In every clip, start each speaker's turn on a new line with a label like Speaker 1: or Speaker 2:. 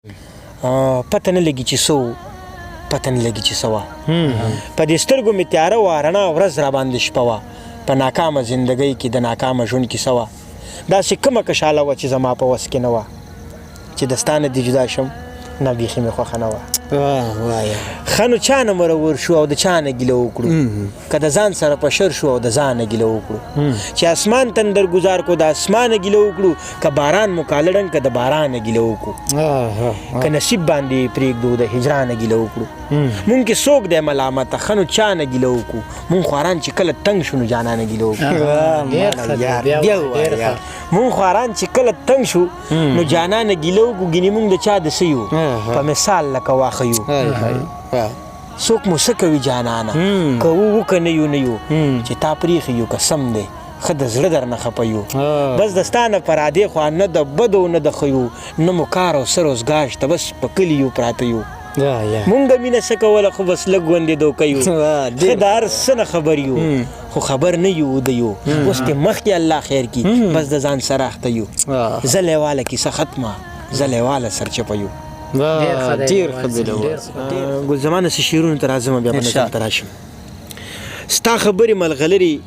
Speaker 1: پته نه لګي چې څه پته نه لګي چې څه وه په دې سترګو مې تیاره وه رڼا ورځ راباندې شپه وه په ناکامه زندګۍ کې د ناکامه ژوند کیسه وه داسې کومه کشاله وه چې زما په وس کې نه وه چې د ستا نه دې جدا شم نه بیخي مې خوښه نه وه ښه نو چا نه مرور شو او د چا نه ګیله وکړو که د ځان سره په شر شو او د ځان نه ګیله وکړو چې اسمان تندر ګزار کو د اسمانه ګیله وکړو که باران مو کالړن که د بارانه ګیله وکړو که نصیب باندې پرېږدو د هجرانه ګیله وکړو مونږ کې څوک دی ملامته ښه نو چا نه ګیله وکړو مونږ خواران چې کله تنګ شو نو جانانه ګیله وکړو مونږ خواران چې کله تنګ شو نو جانانه ګیله وکړو ګینې مونږ د چا د څه یو په مثال لکه واښه یو څوک مو څه کوي جانانه که وو که نه یو نه یو چې تا پرېښي یو قسم دی ښه د زړه در نه خفه یو بس د ستا نه پرادې خوا نه د بدو نه د ښه یو نه مو کار او څه روزګار شته بس په کلي یو پراته یو مونږ مینه څه کوله خو بس لږ غوندې دوکه یو ښه د هر څه نه خبر یو خو خبر نه یو د یو اوس دې مخکې الله خیر کي بس د ځان سره اخته یو زه لیواله کیسه ختمه زه لیواله سرچپه یو ډېر ښه دی ګل زمانه څه شعرونو ته راځم بیا به نظر ته راشم ستا خبرې ملغلرې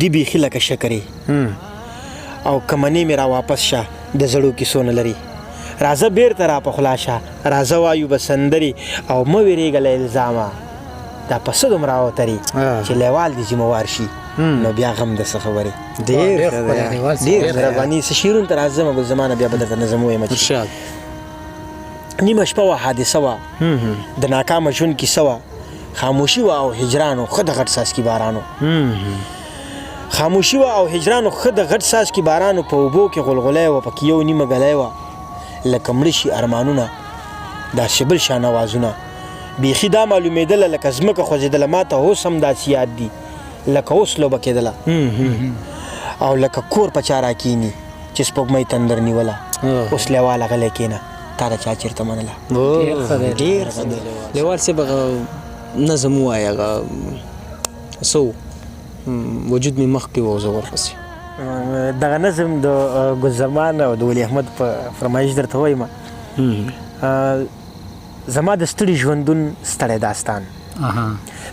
Speaker 1: دي بیخي لکه شکرې او که منې مې را واپس شه د زړو کیسو نه لري راځه بیرته را په خلا شه راځه وایو به سندرې او مه ویرېږه له الزامه دا په څه دومره راوتري چې لیوال دې ذمهوار شي نو بیا غم د څه خبرې ډېر مهرباني څه شعرونو ته راځم ګل زمانه بیا به درته نظم ووایم نیمه شپه وه حادثه وه د ناکامه ژوند کیسه وه خاموشي وه او هجرانو ښه د غټ څاڅکي بارانو خاموشي وه او هجرانو ښه د غټ څاڅکي بارانو په اوبو کې غلغلی وه پکې یو نیمه ګلی وه لکه مړه شي ارمانونه دا شبل شان اوازونه بیخي دا معلومېدله لکه ځمکه خوځېدله ما ته اوس هم داسې یاد دي لکه اوس لوبه کېدله او لکه کور په چا راکېني چې سپوږمۍ تندر نیوله اوس لیواله غلی کېنه تا د چا چېرته منله ډېر ښه دی
Speaker 2: لیوال صاحب هغه نظم ووایه هغه څه وجود مې مخکې و او زه ورپسې
Speaker 1: دغه نظم د ګل زمان او د ولی احمد په فرمایش درته وایم زما د ستړي ژوندون ستړی داستان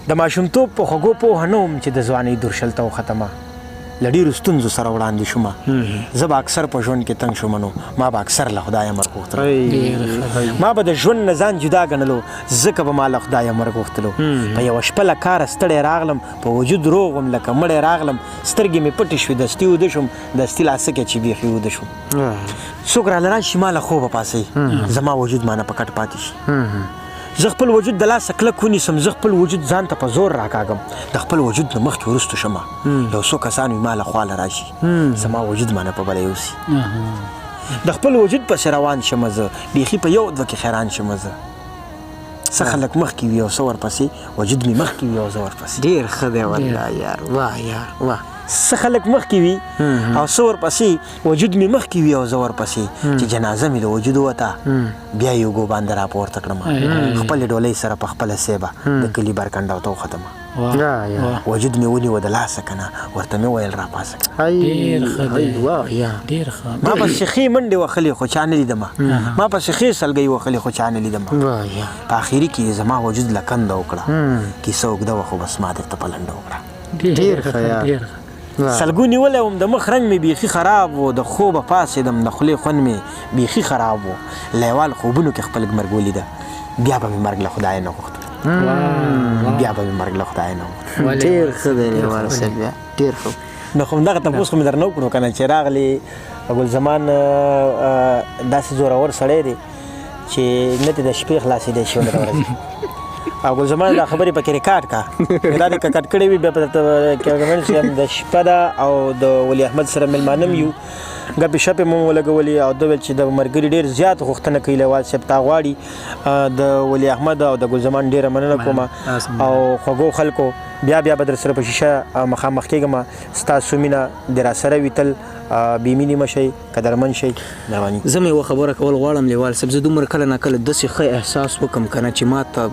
Speaker 1: د ماشومتوب په خوږو پوهه نه وم چې د ځوانۍ درشلته وختمه له ډېرو ستونزو سره وړاندې شومه زه به اکثر په ژوند کې تنګ شومه نو ما به اکثر له خدایه مرګ غوښتلو ما به د ژوند نه ځان جدا ګڼلو ځکه به ما له خدایه مرګ غوښتلو په یوه شپه له کاره ستړی راغلم په وجود روغ وم لکه مړی راغلم سترګې مې پټې شوې دستي وده شوم دستي لاسکې چې بیخي وده شوم څوک راله راشي ما له خوبه پاسوي زما وجود مانه په کټ پاتې شي زه خپل وجود د لاسه کلک ونیسم زه خپل وجود ځان ته په زور راکاږم د خپل وجود نه مخکې وروستو شمه یو څو کسان وي ما له خواله راشي زما وجود مانه په بله یوسي د خپل وجود پسې روان شمه زه بیخي په یو دوه کې حیران شمه زه څه خلک مخکې وي او څه ورپسې وجود مې مخکې وي او زه ورپسې
Speaker 2: ډېر ښه دی والله یار واه یار واه
Speaker 1: څه خلک مخکې وي او څه ورپسې وجود مې مخکې وي او زه ورپسې چې جنازه مې له وجود ووته بیا یې اوږو باندې راپورته کړمه خپلې ډولۍ سره په خپله سیبه د کلي برکنډو ته وختمه وجود مې ونیوه د لاسه که نه ورته مې ویل راپاسه که ما پسې ښې منډې وهلې خو چا نه لیدمه ما پسې ښې سلګۍ وهلې خو چا نه لیدمه په اخري کې زما وجود له کنده وکړه کیسه اوږده وه خو بس ما درته په لنډه وکړه
Speaker 2: ډېر ښه یار
Speaker 1: سلګو نیولی وم د مخ رنګ مې بیخي خراب و د خوبه پاڅېدم د خولې خوند مې بیخي خراب و لیوال خوبونو کې خپل مرګ ولیده بیا به مې مرګ له خدایه نه غوښتلو بیا به مې مرګ له خدایه نه غوښتلو
Speaker 2: ډېر ښه دی لیوال صاحب ډېر ښه
Speaker 1: نو خو همدغه تپوس خو مې در نه وکړو که نه چې راغلې ګل زمان داسې زورور سړی دی چې نه دې د شپې خلاصېدی شي ورته ورځي او ګل زمان دا خبرې پکې ریکارډ کا دا دې کټ کړې وي بیا په درته د شپه ده او د ولی احمد سره مېلمانه م یو ګپې شپې مو ولګولې او ده ویل چې د ملګري ډېر زیات غوښتنه کوي لیوال صاحب تا غواړي د ولی احمد او د ګل زمان ډېره مننه کوم او خوږو خلکو بیا به در سره په شیشه مخامخ کېږم ستاسو مینه د راسره وي تل بېمینې مه شئ قدرمن شئ مهرباني
Speaker 2: زه مې یوه خبره کول غواړم لیوال صاحب زه دومره کله نه کله داسې ښه احساس وکړم که نه چې ما ته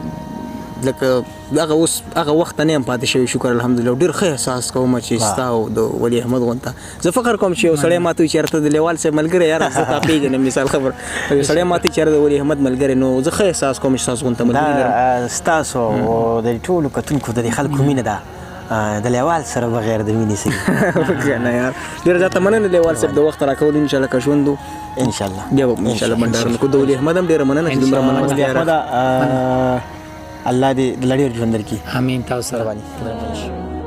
Speaker 2: لکه هغه اوس هغه وخت نه یم پاتې شوی شکر الحمدلله ډېر ښه احساس کوم چې ستا او د ولی احمد غونته زه فخر کوم چې یو سړی ماته وایي چې یاره ته د لیوال صاحب ملګری یاره زه تا پېژنم مثال خبر یو سړی ماته وایي چې یاره د ولی احمد ملګری نو زه ښه احساس کوم چې ستاسو غونته ملګري لرم.
Speaker 1: دا ستاسو او د ټولو کتونکو د خلکو مینه ده د لیوال سره بغیر د مینې سګي
Speaker 2: نه یار ډېره زیاته مننه لیوال صاحب د وخت راکول انشاءالله که ژوند و
Speaker 1: انشاءالله
Speaker 2: بیا به انشاءالله بنډارونه کوو. د ولی احمد هم ډېره مننه چې دومره مننه
Speaker 1: الله دې ډېر ژوند درکړي.
Speaker 3: امین. تاسو سره
Speaker 1: مهرباني.